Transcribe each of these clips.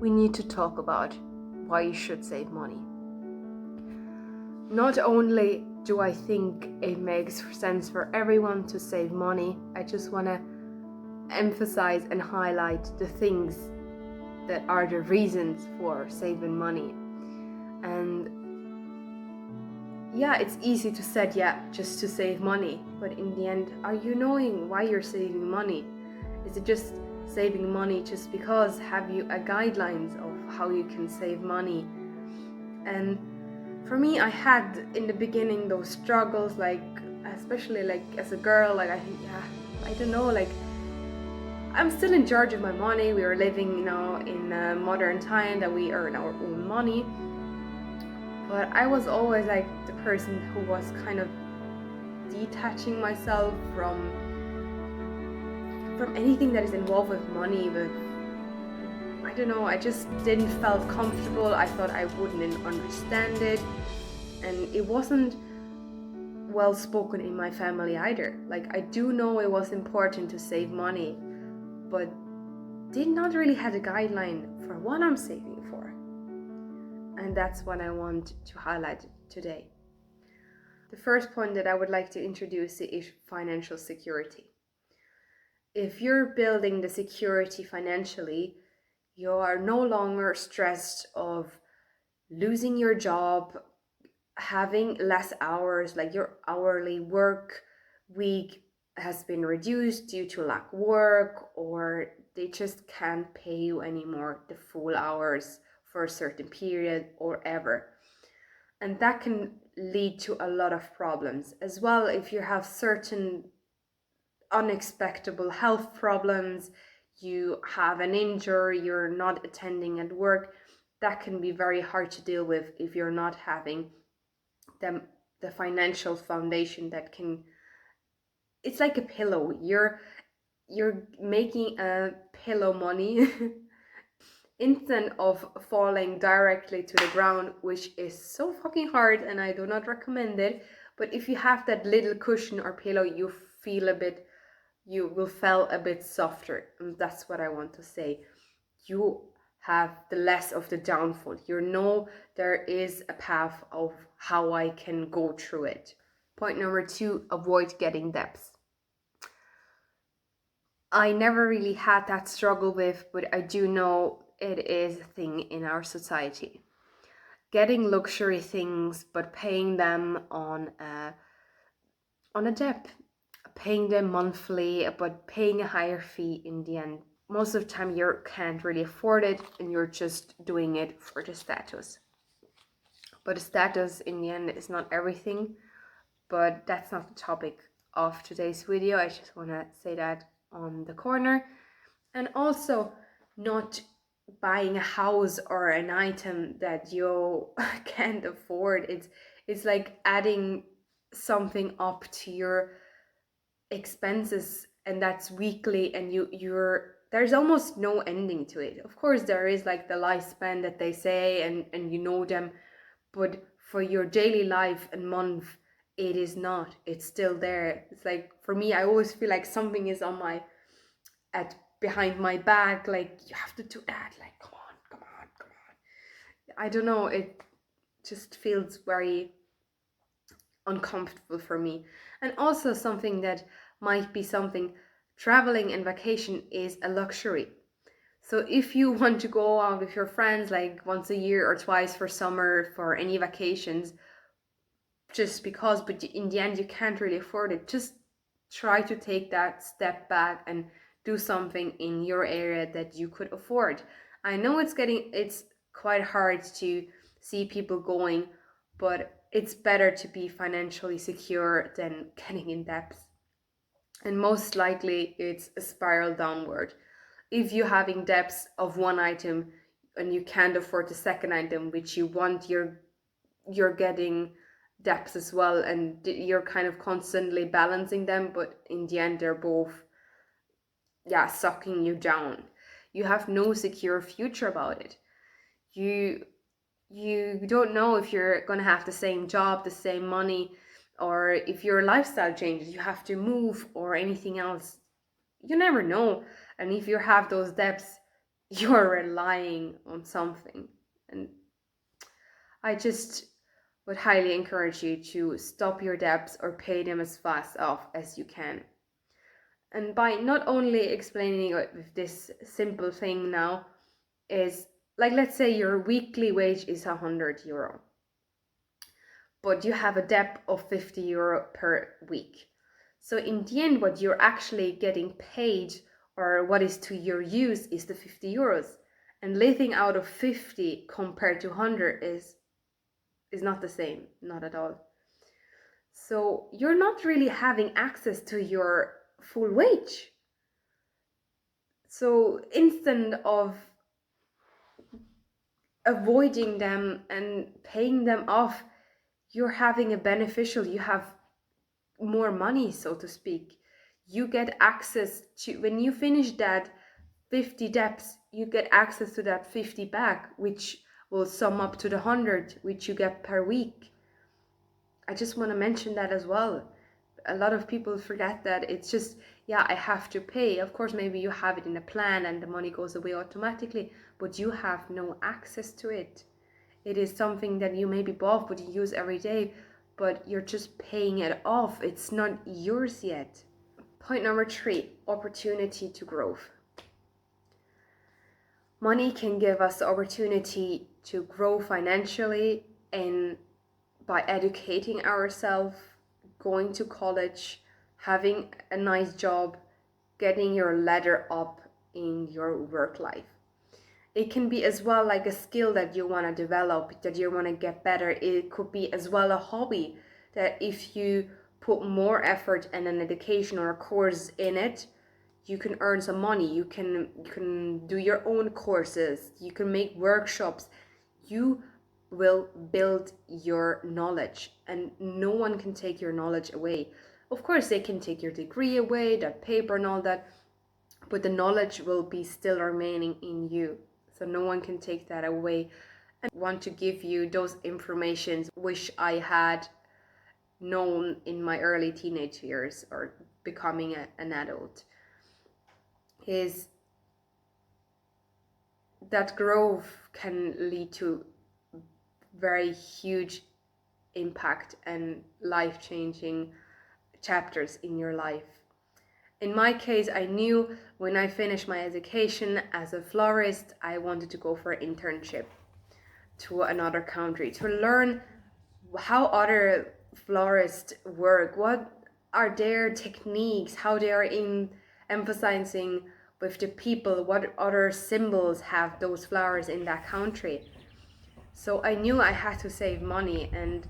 we need to talk about why you should save money. Not only do I think it makes sense for everyone to save money, I just want to emphasize and highlight the things that are the reasons for saving money. And yeah, it's easy to say, just to save money, but in the end, are you knowing why you're saving money? Is it just saving money just because? Have you a guidelines of how you can save money? And for me, I had in the beginning those struggles, especially as a girl, I think, I don't know, I'm still in charge of my money. We are living now in a modern time that we earn our own money. But I was always the person who was kind of detaching myself from anything that is involved with money, I don't know, I just didn't felt comfortable. I thought I wouldn't understand it, and it wasn't well spoken in my family either. I do know it was important to save money, but did not really have a guideline for what I'm saving for. And that's what I want to highlight today. The first point that I would like to introduce is financial security. If you're building the security financially, you are no longer stressed of losing your job, having less hours, your hourly work week has been reduced due to lack of work, or they just can't pay you anymore the full hours for a certain period or ever. And that can lead to a lot of problems as well. If you have certain unexpected health problems, you have an injury, you're not attending at work, that can be very hard to deal with if you're not having the financial foundation that can, it's like a pillow. You're making a pillow money instead of falling directly to the ground, which is so fucking hard, and I do not recommend it. But if you have that little cushion or pillow, you will feel a bit softer, and that's what I want to say. You have the less of the downfall. You know there is a path of how I can go through it. Point number 2, avoid getting debts. I never really had that struggle with, but I do know it is a thing in our society. Getting luxury things, but paying them on a debt, paying them monthly, but paying a higher fee in the end. Most of the time you can't really afford it, and you're just doing it for the status. But the status in the end is not everything, but that's not the topic of today's video. I just want to say that on the corner. And also, not buying a house or an item that you can't afford. It's like adding something up to your expenses, and that's weekly, and there's almost no ending to it. Of course there is the lifespan that they say, and you know them, but for your daily life and month, it is not. It's still there. It's for me, I always feel like something is on behind my back, you have to do that, come on. I don't know, it just feels very uncomfortable for me. And also something that might be something, traveling and vacation is a luxury. So if you want to go out with your friends once a year or twice for summer, for any vacations, just because, but in the end you can't really afford it, just try to take that step back and do something in your area that you could afford. I know it's quite hard to see people going, but it's better to be financially secure than getting in debt. And most likely it's a spiral downward. If you're having debts of one item and you can't afford the second item which you want, you're getting debts as well, and you're kind of constantly balancing them, but in the end they're both sucking you down. You have no secure future about it. You don't know if you're gonna have the same job, the same money, or if your lifestyle changes, you have to move or anything else. You never know. And if you have those debts, you're relying on something. And I just would highly encourage you to stop your debts or pay them as fast off as you can. And by not only explaining it with this simple thing now, is like, let's say your weekly wage is €100, but you have a debt of €50 per week. So in the end, what you're actually getting paid, or what is to your use, is the €50. And living out of 50 compared to 100 is not the same, not at all. So you're not really having access to your full wage. So instead of avoiding them and paying them off, you're having a beneficial, you have more money, so to speak. You get access to, when you finish that 50 debts, you get access to that 50 back, which will sum up to the 100 which you get per week. I just want to mention that as well. A lot of people forget that it's just, yeah, I have to pay. Of course, maybe you have it in a plan and the money goes away automatically, but you have no access to it. It is something that you maybe bought, but you use every day, but you're just paying it off. It's not yours yet. Point number 3, opportunity to growth. Money can give us the opportunity to grow financially, and by educating ourselves, going to college, having a nice job, getting your ladder up in your work life. It can be as well like a skill that you want to develop, that you want to get better. It could be as well a hobby that if you put more effort and an education or a course in it, you can earn some money. You can do your own courses, you can make workshops. You will build your knowledge, and no one can take your knowledge away. Of course, they can take your degree away, that paper and all that, but the knowledge will be still remaining in you. So no one can take that away. And I want to give you those informations which I had known in my early teenage years or becoming an adult, is that growth can lead to very huge impact and life-changing chapters in your life. In my case, I knew when I finished my education as a florist, I wanted to go for an internship to another country to learn how other florists work, what are their techniques, how they are emphasizing with the people, what other symbols have those flowers in that country. So I knew I had to save money, and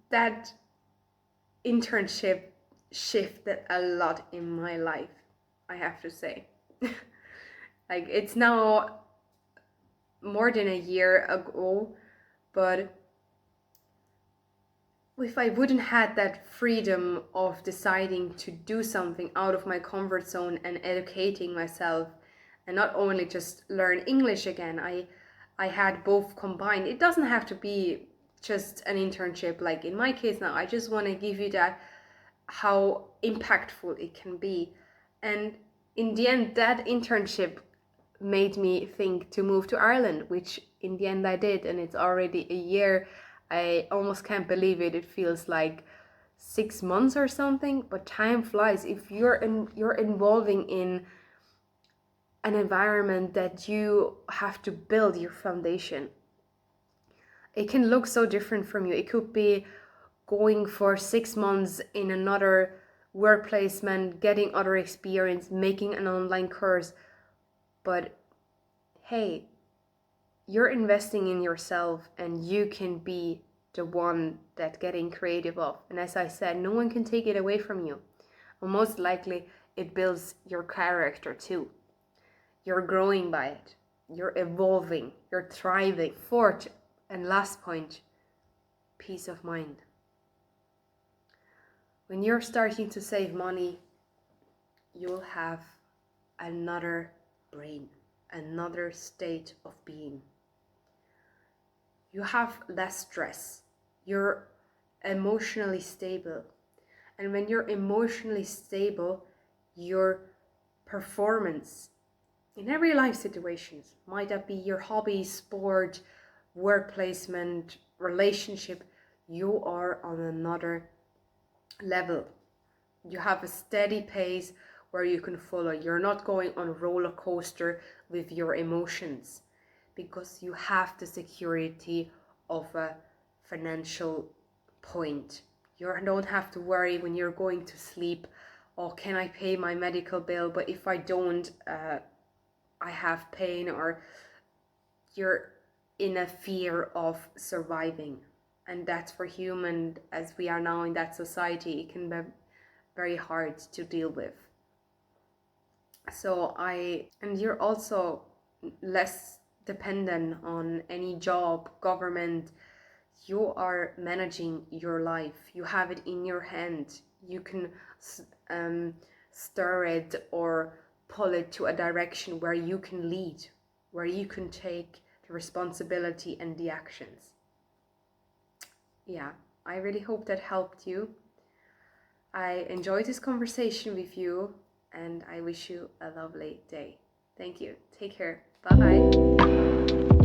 that internship shifted a lot in my life, I have to say. Like, it's now more than a year ago, but if I wouldn't had that freedom of deciding to do something out of my comfort zone and educating myself, and not only just learn English again, I had both combined. It doesn't have to be just an internship like in my case now. I just want to give you that, how impactful it can be. And in the end, that internship made me think to move to Ireland, which in the end I did, and it's already a year. I almost can't believe it. It feels like 6 months or something, but time flies. If you're involving in an environment that you have to build your foundation, it can look so different from you. It could be going for 6 months in another work placement, getting other experience, making an online course. But hey, you're investing in yourself, and you can be the one that getting creative of. And as I said, no one can take it away from you. And most likely it builds your character too. You're growing by it. You're evolving. You're thriving. Fourth and last point, peace of mind. When you're starting to save money, you'll have another brain, another state of being. You have less stress. You're emotionally stable. And when you're emotionally stable, your performance in every life situations. Might that be your hobby, sport, work placement, relationship, you are on another level. You have a steady pace where you can follow. You're not going on a roller coaster with your emotions, because you have the security of a financial point. You don't have to worry when you're going to sleep, oh, can I pay my medical bill? But if I don't, I have pain, or you're in a fear of surviving. And that's for human, as we are now in that society, it can be very hard to deal with. And you're also less dependent on any job, government. You are managing your life. You have it in your hand. You can stir it or pull it to a direction where you can lead, where you can take the responsibility and the actions. Yeah, I really hope that helped you. I enjoyed this conversation with you, and I wish you a lovely day. Thank you. Take care. Bye-bye.